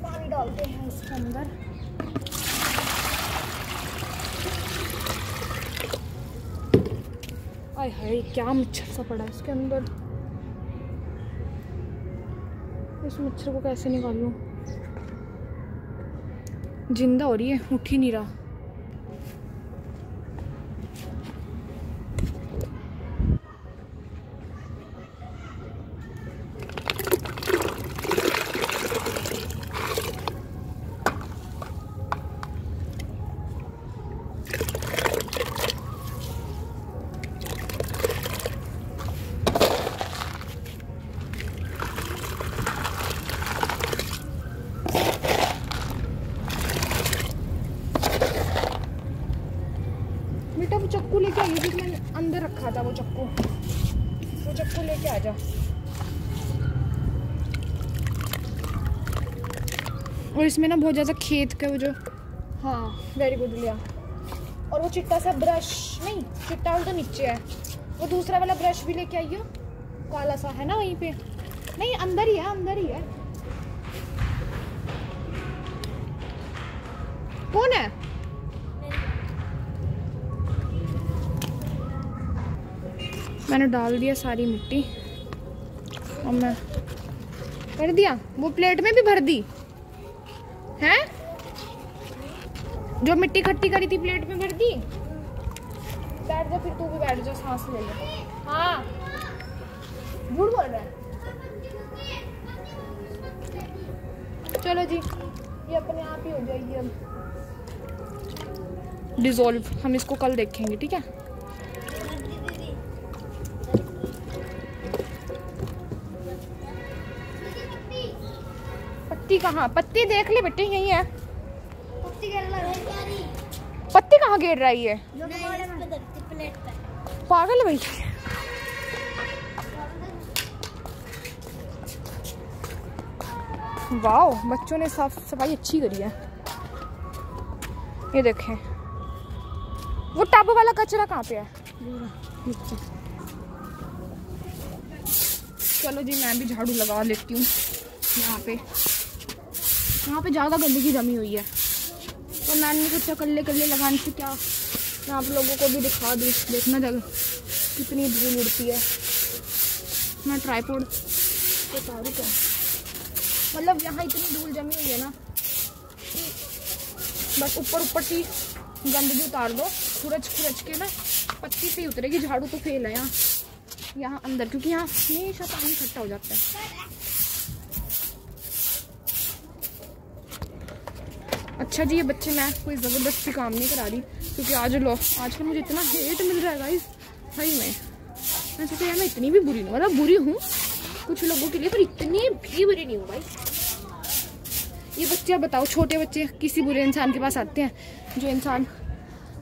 पानी डालते हैं इसके अंदर। आय हाय क्या मच्छर सा पड़ा है इसके अंदर। इस मच्छर को कैसे निकालूं? जिंदा हो रही है, उठ ही नहीं रहा। बेटा वो चक्कू लेके आई थी, मैंने अंदर रखा था वो चक्कू लेके आ जा। और इसमें ना बहुत ज़्यादा खेत का वो जो, हाँ वेरी गुड लिया। और वो चिट्टा सा ब्रश, नहीं चिट्टा वाला तो नीचे है, वो दूसरा वाला ब्रश भी लेके आई हो, काला सा है ना वहीं पे। नहीं अंदर ही है, अंदर ही है। कौन है? मैंने डाल दिया सारी मिट्टी और मैं कर दिया। वो प्लेट में भी भर दी है, जो मिट्टी इकट्ठी करी थी प्लेट में भर दी। बैठ जा फिर, तू भी बैठ जा, सांस ले ले। हाँ झूठ बोल रहा है। चलो जी, ये अपने आप ही हो जाएगी अब डिजोल्व। हम इसको कल देखेंगे, ठीक है? पत्ती कहाँ? पत्ती देख ले बेटे, यही है। पत्ती कहाँ गिर रही है? पागल है भाई। वाओ, बच्चों ने साफ सफाई अच्छी करी है। ये देखें, वो टब वाला कचरा कहाँ पे है? चलो जी, मैं भी झाड़ू लगा लेती हूँ। यहाँ पे ज़्यादा गंदगी जमी हुई है, तो मैंने कुछ कल्ले लगाने से क्या, मैं आप लोगों को भी दिखा दूँ। देखना जगह कितनी धूल उड़ती है। मैं ट्राइपॉड उतारूँ क्या? मतलब यहाँ इतनी धूल जमी हुई है ना, बस ऊपर से गंदगी उतार दो, खुरच के ना पत्ती से ही उतरेगी। झाड़ू तो फेल है यहाँ अंदर, क्योंकि यहाँ हमेशा पानी इकट्ठा हो जाता है। अच्छा जी, ये बच्चे, मैं कोई ज़बरदस्ती काम नहीं करा रही, क्योंकि आजकल मुझे इतना हेट मिल रहा है गाइस, सही में। मैं सोचा यार मैं इतनी भी बुरी नहीं, मतलब बुरी हूँ कुछ लोगों के लिए, पर इतनी भी बुरी नहीं हूँ भाई। ये बच्चे, बताओ, छोटे बच्चे किसी बुरे इंसान के पास आते हैं? जो इंसान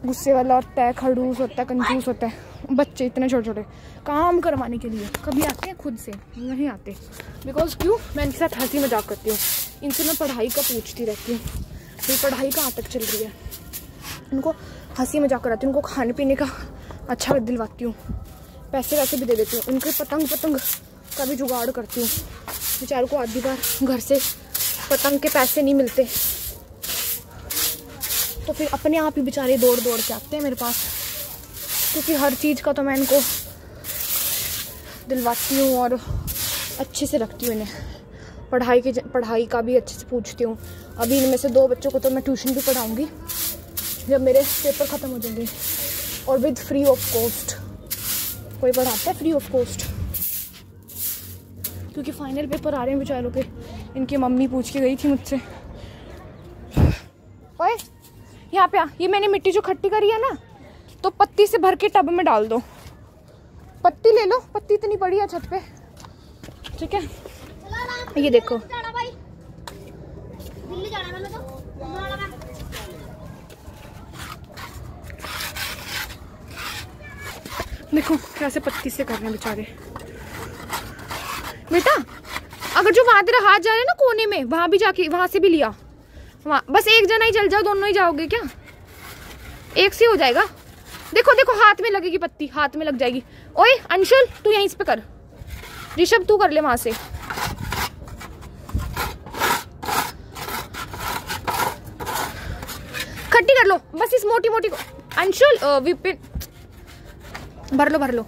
गुस्से वाला होता है, खड़ूस होता है, कंजूस होता है, बच्चे इतने छोटे छोटे काम करवाने के लिए कभी आते हैं? खुद से नहीं आते। बिकॉज क्यों? मैं इनके साथ हंसी मजाक करती हूँ, इनसे मैं पढ़ाई का पूछती रहती हूँ, फिर पढ़ाई कहाँ तक चल रही है। उनको हंसी मजाक कराती हूँ, उनको खाने पीने का अच्छा दिलवाती हूँ, पैसे वैसे भी दे देती हूँ, उनके पतंग का भी जुगाड़ करती हूँ। बेचारों को आधी बार घर से पतंग के पैसे नहीं मिलते, तो फिर अपने आप ही बेचारे दौड़ के आते हैं मेरे पास, क्योंकि हर चीज़ का तो मैं इनको दिलवाती हूँ और अच्छे से रखती हूँ इन्हें। पढ़ाई का भी अच्छे से पूछती हूँ। अभी इनमें से 2 बच्चों को तो मैं ट्यूशन भी पढ़ाऊँगी जब मेरे पेपर ख़त्म हो जाएंगे, और विद फ्री ऑफ कॉस्ट। कोई पढ़ाता है फ्री ऑफ कॉस्ट? क्योंकि फाइनल पेपर आ रहे हैं बेचारों के। इनकी मम्मी पूछ के गई थी मुझसे, ओए यहाँ पे आ, ये मैंने मिट्टी जो इकट्ठी करी है ना, तो पत्ती से भर के टब में डाल दो। पत्ती ले लो, पत्ती इतनी बड़ी है छत पे, ठीक है? ये देखो, देखो कैसे पत्ती से कर रहे हैं बेचारे। बेटा, अगर जो वहां तेरा हाथ जा रहा है ना कोने में, वहां भी जाके वहां से भी लिया। वहां बस एक जना ही चल जाओ, दोनों ही जाओगे क्या? एक से हो जाएगा। देखो देखो, हाथ में लगेगी पत्ती, हाथ में लग जाएगी। ओए अंशुल, तू यहीं पे कर। ऋषभ तू कर ले वहां से। खट्टी कर लो बस, इस मोटी मोटी को। अंशुल विपिन भर लो।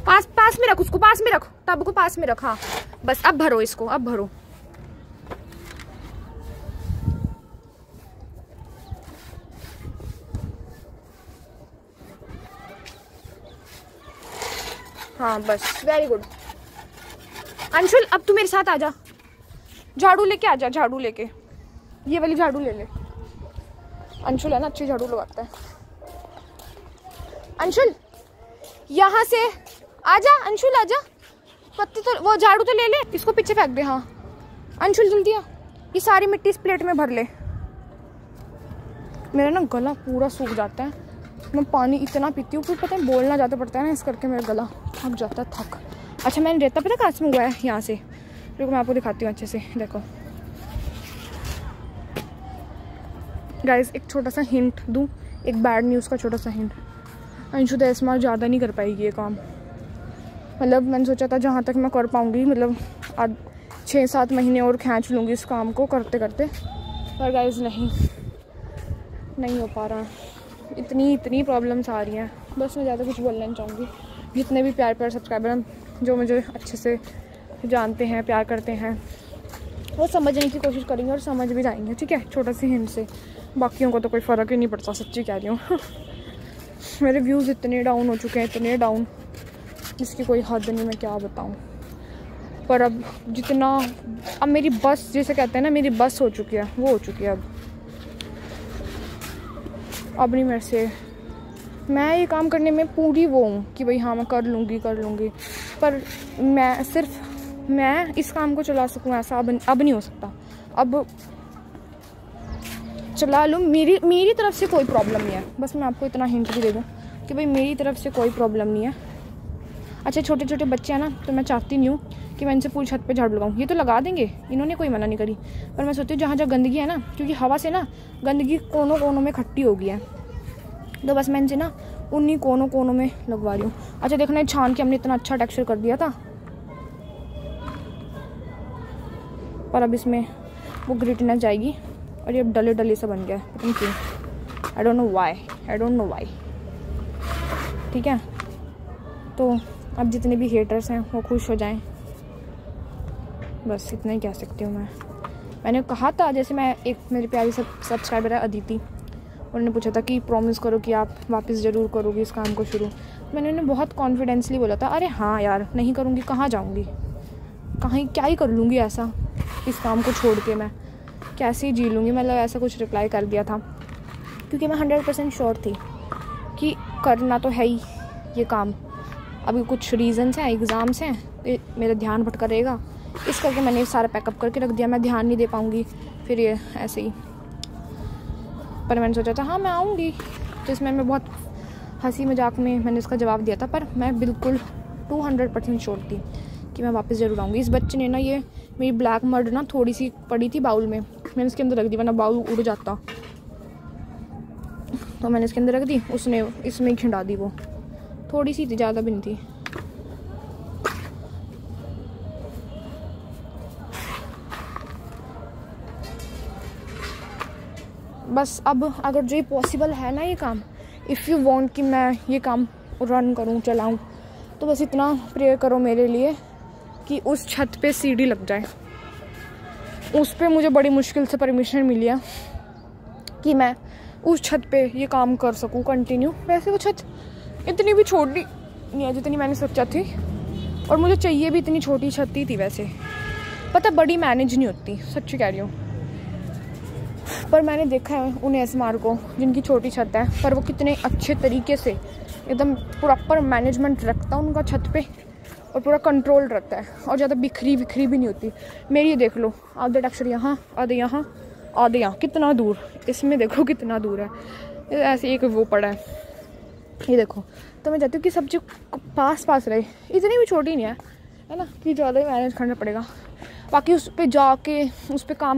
पास में रख उसको, पास में रख, टब को पास में रख। हाँ बस अब भरो इसको, अब भरो। हाँ बस वेरी गुड। अंशुल अब तू मेरे साथ आजा, झाड़ू लेके आजा, झाड़ू लेके, ये वाली झाड़ू ले ले। अंशुल है ना अच्छी झाड़ू लगाता है। अंशुल यहाँ से आजा, अंशुल आजा, पत्ती तो वो झाड़ू तो ले ले, इसको पीछे फेंक दे। हाँ अंशुल जल्दी आ, ये सारी मिट्टी इस प्लेट में भर ले। मेरा ना गला पूरा सूख जाता है, मैं पानी इतना पीती हूँ, फिर पता है बोलना ज़्यादा पड़ता है ना, इस करके मेरा गला थक जाता है, थक। अच्छा मैंने रेता पता कहाँ से मंगवाया है, यहाँ से, रुको मैं आपको दिखाती हूँ अच्छे से। देखो गाइस एक छोटा सा हिंट दूँ, एक बैड न्यूज़ का छोटा सा हिंट। अंशु तो एस्मा ज़्यादा नहीं कर पाएगी ये काम। मतलब मैंने सोचा था जहाँ तक मैं कर पाऊँगी, मतलब 6-7 महीने और खींच लूँगी इस काम को करते करते, पर गाइस नहीं हो पा रहा। इतनी प्रॉब्लम्स आ रही हैं। बस मैं ज़्यादा कुछ बोलना नहीं चाहूँगी। जितने भी प्यार सब्सक्राइबर हैं जो मुझे अच्छे से जानते हैं, प्यार करते हैं, वो समझने की कोशिश करेंगे और समझ भी जाएंगे, ठीक है, छोटा सी हिंट से। बाकियों को तो कोई फ़र्क ही नहीं पड़ता, सच्ची कह रही हूँ। मेरे व्यूज़ इतने डाउन हो चुके हैं, इतने डाउन, इसकी कोई हद नहीं, मैं क्या बताऊँ। पर अब जितना, अब मेरी बस, जैसे कहते हैं ना मेरी बस हो चुकी है, वो हो चुकी है। अब नहीं मेरे से, मैं ये काम करने में पूरी वो हूँ कि भाई हाँ मैं कर लूँगी, पर मैं इस काम को चला सकूँ ऐसा अब नहीं हो सकता। अब चला लूँ, मेरी तरफ से कोई प्रॉब्लम नहीं है, बस मैं आपको इतना हिंट भी दे दूँ कि भाई मेरी तरफ से कोई प्रॉब्लम नहीं है। अच्छा छोटे छोटे बच्चे हैं ना, तो मैं चाहती नहीं हूँ कि मैं इनसे पूरी छत पे झाड़ू लगाऊँ। ये तो लगा देंगे, इन्होंने कोई मना नहीं करी, पर मैं सोचती हूँ जहाँ जहाँ गंदगी है ना, क्योंकि हवा से ना गंदगी कोनों कोनों में इकट्ठी हो गई है, तो बस मैं इनसे ना उन्हीं कोनों में लगवा रही हूँ। अच्छा देखना, छान के हमने इतना अच्छा टेक्सचर कर दिया था, पर अब इसमें वो ग्रिटनेस जाएगी और ये अब डले सा बन गया है, पता नहीं क्यों, आई डोंट नो वाई। ठीक है, तो अब जितने भी हेटर्स हैं वो खुश हो जाएं, बस इतना ही कह सकती हूँ मैं। मैंने कहा था, जैसे मैं एक मेरी प्यारी सब्सक्राइबर है अदिति, उन्होंने पूछा था कि प्रॉमिस करो कि आप वापस ज़रूर करोगी इस काम को शुरू। मैंने उन्हें बहुत कॉन्फिडेंसली बोला था, अरे हाँ यार नहीं करूँगी, कहाँ जाऊँगी, क्या ही कर लूँगी ऐसा, इस काम को छोड़ के मैं कैसे ही जी लूँगी, मतलब ऐसा कुछ रिप्लाई कर दिया था, क्योंकि मैं 100% श्योर थी कि करना तो है ही ये काम। अभी कुछ रीज़न्स हैं, एग्ज़ाम्स हैं, मेरा ध्यान भटका रहेगा, इस करके मैंने सारा पैकअप करके रख दिया, मैं ध्यान नहीं दे पाऊँगी फिर ये ऐसे ही। पर मैंने सोचा था हाँ मैं आऊँगी, तो इसमें मैं बहुत हंसी मजाक में मैंने इसका जवाब दिया था, पर मैं बिल्कुल 200% श्योर थी कि मैं वापस ज़रूर आऊँगी। इस बच्चे ने ना, ये मेरी ब्लैक मड ना थोड़ी सी पड़ी थी बाउल में, मैंने इसके अंदर रख दी, वरना बाउल उड़ जाता, तो मैंने इसके अंदर रख दी, उसने इसमें ही खिंडा दी, वो थोड़ी सी थी, ज़्यादा भी नहीं थी। बस अब अगर जो ये पॉसिबल है ना ये काम, इफ़ यू वांट कि मैं ये काम रन करूं, चलाऊं, तो बस इतना प्रेयर करो मेरे लिए कि उस छत पे सीढ़ी लग जाए। उस पे मुझे बड़ी मुश्किल से परमिशन मिली है कि मैं उस छत पे ये काम कर सकूं कंटिन्यू। वैसे वो छत इतनी भी छोटी नहीं है जितनी मैंने सोचा थी, और मुझे चाहिए भी इतनी छोटी छत ही थी वैसे, पता बड़ी मैनेज नहीं होती, सच्ची कह रही हूँ। पर मैंने देखा है उन एसमार को जिनकी छोटी छत है, पर वो कितने अच्छे तरीके से एकदम प्रॉपर मैनेजमेंट रखता है उनका छत पे, और पूरा कंट्रोल रहता है, और ज़्यादा बिखरी भी नहीं होती। मेरी ये देख लो, आधे टेक्सचर यहाँ, आधे यहाँ, आधे यहाँ, कितना दूर, इसमें देखो कितना दूर है, ऐसे एक वो पड़ा है, ये देखो। तो मैं चाहती हूँ कि सब चीज़ पास रहे, इतनी भी छोटी नहीं है ना, कि ज़्यादा ही मैनेज करना पड़ेगा। बाकी उस पर जाके उस पर काम